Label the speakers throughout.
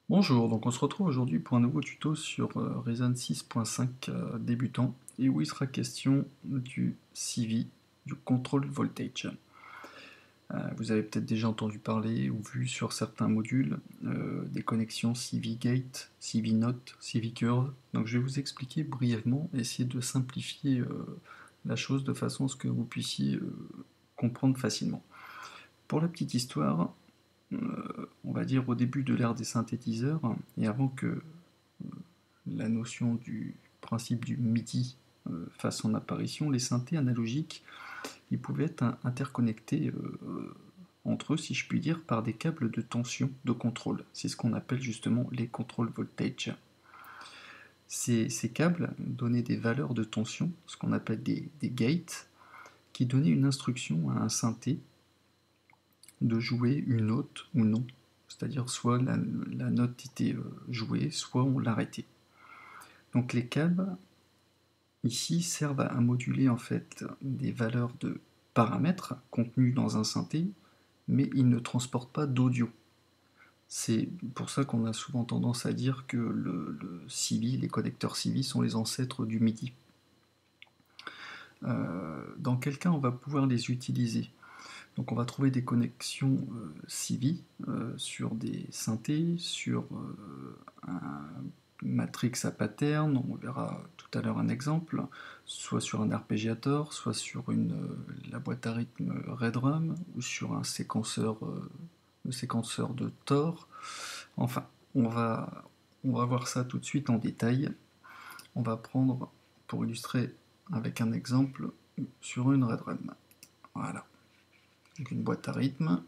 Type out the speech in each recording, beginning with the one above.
Speaker 1: Bonjour, donc on se retrouve aujourd'hui pour un nouveau tuto sur Ryzen 6.5 débutant et où il sera question du CV, du Control Voltage. Vous avez peut-être déjà entendu parler ou vu sur certains modules des connexions CV Gate, CV Note, CV Curve. Donc je vais vous expliquer brièvement, essayer de simplifier la chose de façon à ce que vous puissiez comprendre facilement. Pour la petite histoire, on va dire au début de l'ère des synthétiseurs, et avant que la notion du principe du MIDI fasse son apparition, les synthés analogiques, ils pouvaient être interconnectés entre eux, si je puis dire, par des câbles de tension de contrôle. C'est ce qu'on appelle justement les control voltage. Ces câbles donnaient des valeurs de tension, ce qu'on appelle des gates, qui donnaient une instruction à un synthé de jouer une note ou non. C'est-à-dire soit la note était jouée, soit on l'arrêtait. Donc les câbles, ici, servent à moduler en fait des valeurs de paramètres contenus dans un synthé, mais ils ne transportent pas d'audio. C'est pour ça qu'on a souvent tendance à dire que le CV, les connecteurs CV sont les ancêtres du MIDI. Dans quel cas on va pouvoir les utiliser? Donc on va trouver des connexions CV sur des synthés, sur un matrix à pattern, on verra tout à l'heure un exemple, soit sur un arpégiateur, soit sur la boîte à rythme Redrum, ou sur un séquenceur, le séquenceur de Tor. Enfin, on va voir ça tout de suite en détail. On va prendre, pour illustrer avec un exemple, sur une Redrum. Voilà. Donc une boîte à rythme.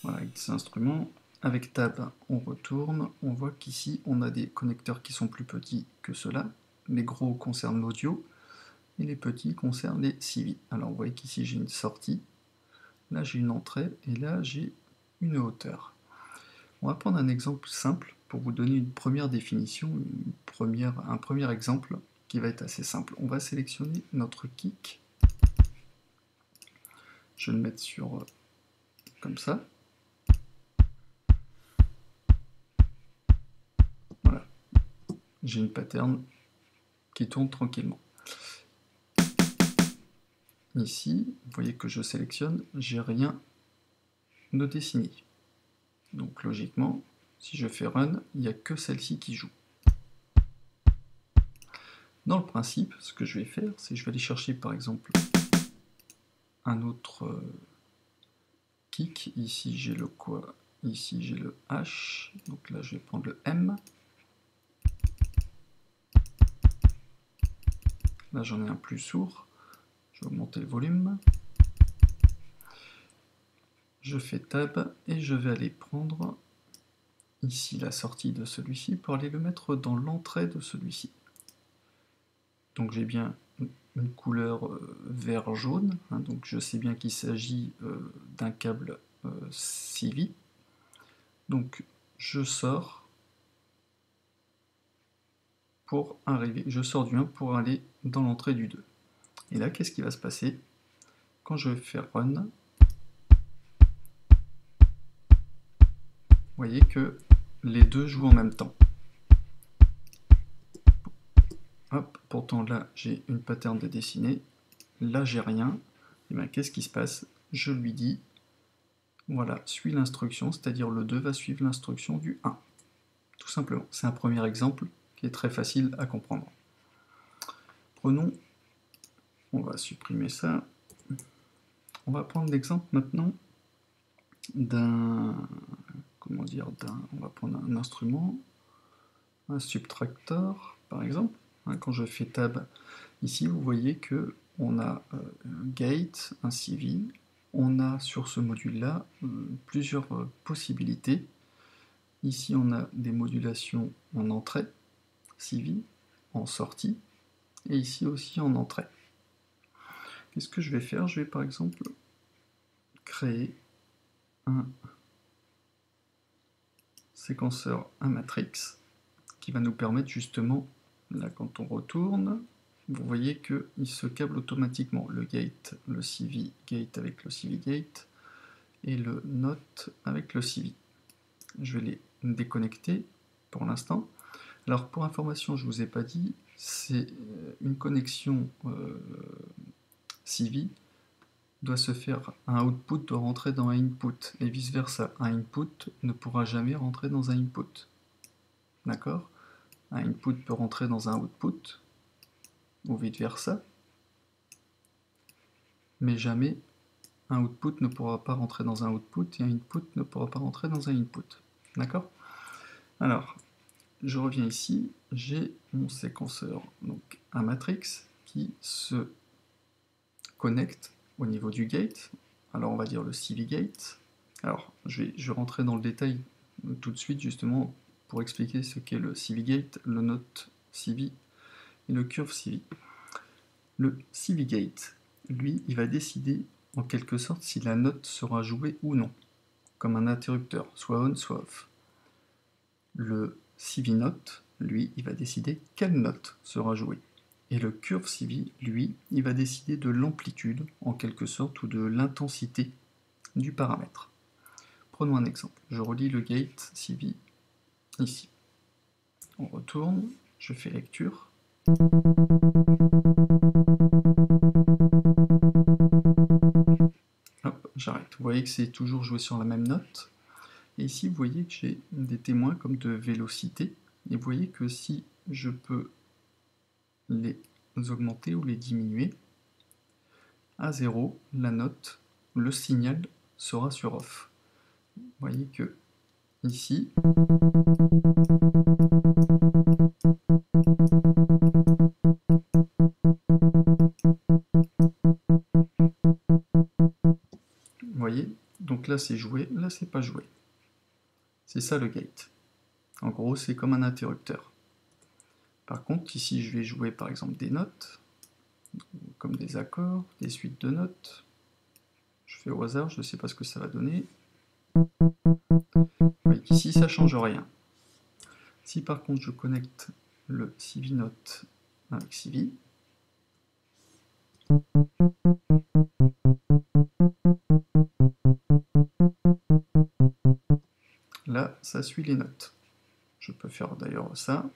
Speaker 1: Voilà, X instruments. Avec Tab, on retourne. On voit qu'ici, on a des connecteurs qui sont plus petits que ceux-là. Les gros concernent l'audio et les petits concernent les CV. Alors, vous voyez qu'ici, j'ai une sortie. Là, j'ai une entrée et là, j'ai une hauteur. On va prendre un exemple simple pour vous donner une première définition, un premier exemple qui va être assez simple. On va sélectionner notre kick. Je vais le mettre sur comme ça. Voilà. J'ai une pattern qui tourne tranquillement. Ici, vous voyez que je sélectionne, j'ai rien de dessiné. Donc logiquement, si je fais run, il n'y a que celle-ci qui joue. Dans le principe, ce que je vais faire, c'est que je vais aller chercher par exemple un autre kick. Ici j'ai le quoi? Ici j'ai le H, donc là je vais prendre le M. Là j'en ai un plus sourd, je vais augmenter le volume. Je fais Tab et je vais aller prendre ici la sortie de celui-ci pour aller le mettre dans l'entrée de celui-ci. Donc j'ai bien une couleur vert-jaune, hein, donc je sais bien qu'il s'agit d'un câble CV. Donc je sors pour arriver, je sors du 1 pour aller dans l'entrée du 2. Et là, qu'est-ce qui va se passer? Quand je vais faire run, vous voyez que les deux jouent en même temps. Hop, pourtant là j'ai une pattern de dessiner, là j'ai rien. Et bien qu'est-ce qui se passe? Je lui dis, voilà, suis l'instruction, c'est-à-dire le 2 va suivre l'instruction du 1. Tout simplement, c'est un premier exemple qui est très facile à comprendre. Prenons, on va supprimer ça. On va prendre l'exemple maintenant d'un, on va prendre un instrument, un subtractor par exemple. Quand je fais tab, ici vous voyez que on a un gate, un CV, on a sur ce module-là plusieurs possibilités. Ici on a des modulations en entrée, CV, en sortie, et ici aussi en entrée. Qu'est-ce que je vais faire? Je vais par exemple créer un séquenceur à matrix qui va nous permettre justement, là quand on retourne, vous voyez qu'il se câble automatiquement le gate, le CV gate avec le CV gate, et le NOT avec le CV. Je vais les déconnecter pour l'instant. Alors pour information, je ne vous ai pas dit, c'est une connexion CV doit se faire, un output doit rentrer dans un input, et vice versa. Un input ne pourra jamais rentrer dans un input. D'accord? Un input peut rentrer dans un output, ou vice versa, mais jamais un output ne pourra pas rentrer dans un output, et un input ne pourra pas rentrer dans un input. D'accord? Alors, je reviens ici, j'ai mon séquenceur donc un matrix qui se connecte au niveau du gate. Alors on va dire le CV gate. Alors je vais rentrer dans le détail tout de suite justement pour expliquer ce qu'est le CV gate, le note CV et le curve CV. Le CV gate, lui, il va décider en quelque sorte si la note sera jouée ou non, comme un interrupteur, soit on, soit off. Le CV note, lui, il va décider quelle note sera jouée. Et le curve CV, lui, il va décider de l'amplitude, en quelque sorte, ou de l'intensité du paramètre. Prenons un exemple. Je relis le gate CV ici. On retourne, je fais lecture. Hop, j'arrête. Vous voyez que c'est toujours joué sur la même note. Et ici, vous voyez que j'ai des témoins comme de vélocité. Et vous voyez que si je peux les augmenter ou les diminuer, à 0, la note, le signal sera sur off. Vous voyez que ici, vous voyez, donc là c'est joué, là c'est pas joué. C'est ça le gate. En gros, c'est comme un interrupteur. Par contre, ici je vais jouer par exemple des notes, comme des accords, des suites de notes. Je fais au hasard, je ne sais pas ce que ça va donner. Vous voyez qu'ici ça change rien. Si par contre je connecte le CV note avec CV, là ça suit les notes. Je peux faire d'ailleurs ça,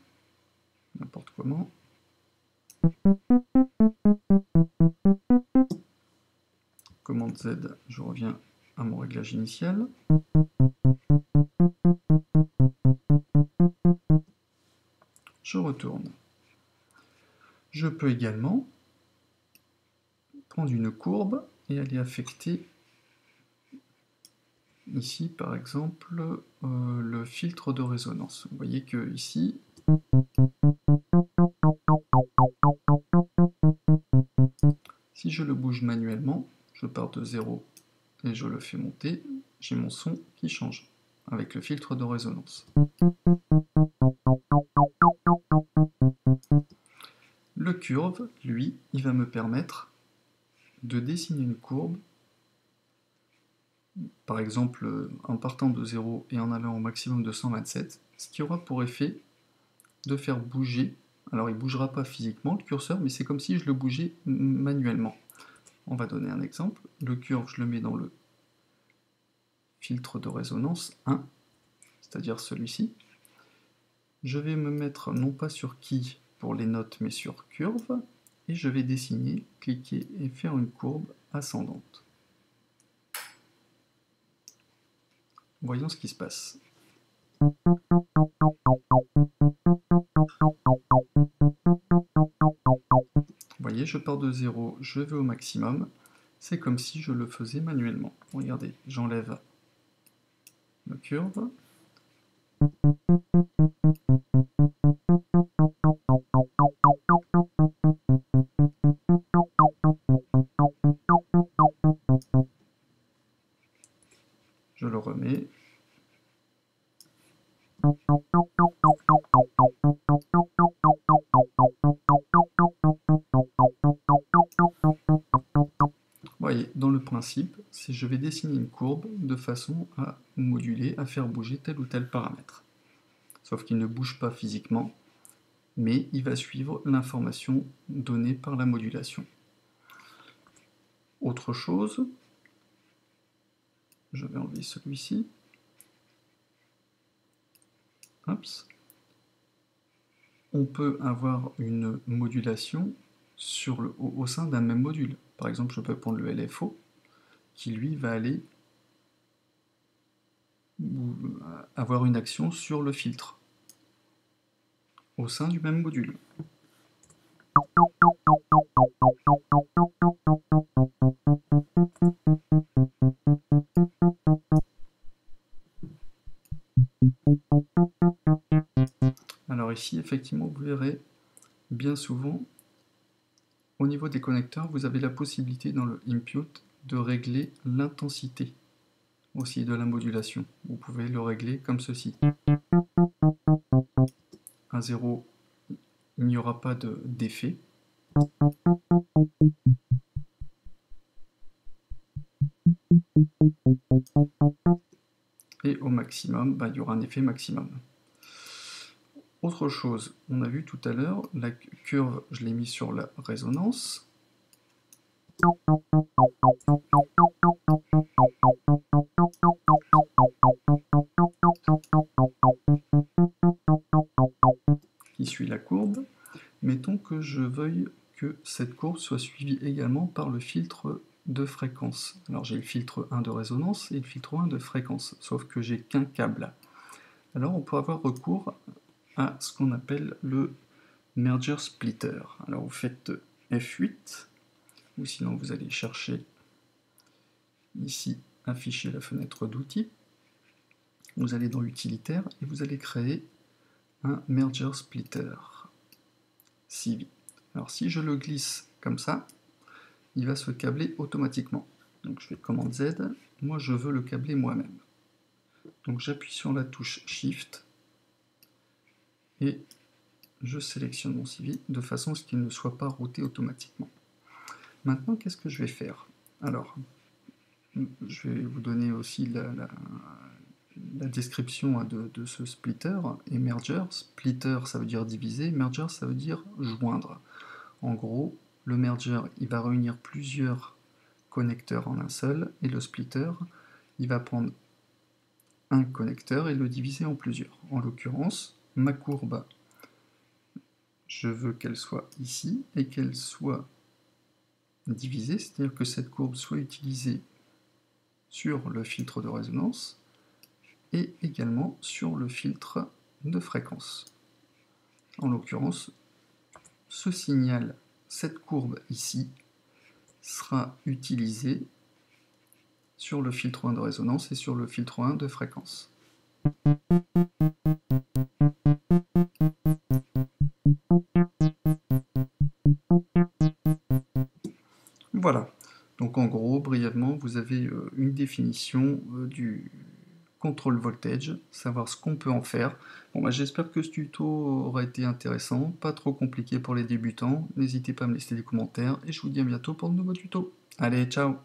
Speaker 1: n'importe comment. Commande Z, je reviens à mon réglage initial. Je retourne. Je peux également prendre une courbe et aller affecter ici par exemple le filtre de résonance. Vous voyez que ici, si je le bouge manuellement, je pars de 0 et je le fais monter, j'ai mon son qui change avec le filtre de résonance. Le curve, lui, il va me permettre de dessiner une courbe, par exemple en partant de 0 et en allant au maximum de 127, ce qui aura pour effet de faire bouger, alors il ne bougera pas physiquement le curseur, mais c'est comme si je le bougeais manuellement. On va donner un exemple, le curve je le mets dans le filtre de résonance 1, c'est-à-dire celui-ci. Je vais me mettre non pas sur key pour les notes, mais sur curve, et je vais dessiner, cliquer et faire une courbe ascendante. Voyons ce qui se passe. Vous voyez, je pars de 0, je vais au maximum. C'est comme si je le faisais manuellement. Regardez, j'enlève le curve. Je le remets. principe, c'est que je vais dessiner une courbe de façon à moduler, à faire bouger tel ou tel paramètre. Sauf qu'il ne bouge pas physiquement, mais il va suivre l'information donnée par la modulation. Autre chose, je vais enlever celui-ci. On peut avoir une modulation au sein d'un même module. Par exemple, je peux prendre le LFO, qui lui va aller avoir une action sur le filtre, au sein du même module. Alors ici, effectivement, vous verrez, bien souvent, au niveau des connecteurs, vous avez la possibilité dans le input de régler l'intensité aussi de la modulation. Vous pouvez le régler comme ceci. À 0, il n'y aura pas d'effet. Et au maximum, il y aura un effet maximum. Autre chose, on a vu tout à l'heure, la curve, je l'ai mis sur la résonance. Qui suit la courbe. Mettons que je veuille que cette courbe soit suivie également par le filtre de fréquence. Alors j'ai le filtre 1 de résonance et le filtre 1 de fréquence, sauf que j'ai qu'un câble. Alors on peut avoir recours à ce qu'on appelle le merger splitter. Alors vous faites F8, ou sinon vous allez chercher ici, afficher la fenêtre d'outils, vous allez dans utilitaire et vous allez créer un merger splitter CV. Alors si je le glisse comme ça, il va se câbler automatiquement. Donc je fais commande Z, moi je veux le câbler moi-même. Donc j'appuie sur la touche Shift et je sélectionne mon CV de façon à ce qu'il ne soit pas routé automatiquement. Maintenant, qu'est-ce que je vais faire? Alors, je vais vous donner aussi la description de ce splitter et merger. Splitter, ça veut dire diviser, merger, ça veut dire joindre. En gros, le merger, il va réunir plusieurs connecteurs en un seul, et le splitter, il va prendre un connecteur et le diviser en plusieurs. En l'occurrence, ma courbe, je veux qu'elle soit ici et qu'elle soit divisée, c'est-à-dire que cette courbe soit utilisée sur le filtre de résonance et également sur le filtre de fréquence. En l'occurrence, ce signal, cette courbe ici, sera utilisée sur le filtre 1 de résonance et sur le filtre 1 de fréquence. Voilà, donc en gros, brièvement, vous avez une définition du contrôle voltage, savoir ce qu'on peut en faire. Bon, j'espère que ce tuto aura été intéressant, pas trop compliqué pour les débutants. N'hésitez pas à me laisser des commentaires et je vous dis à bientôt pour de nouveaux tutos. Allez, ciao!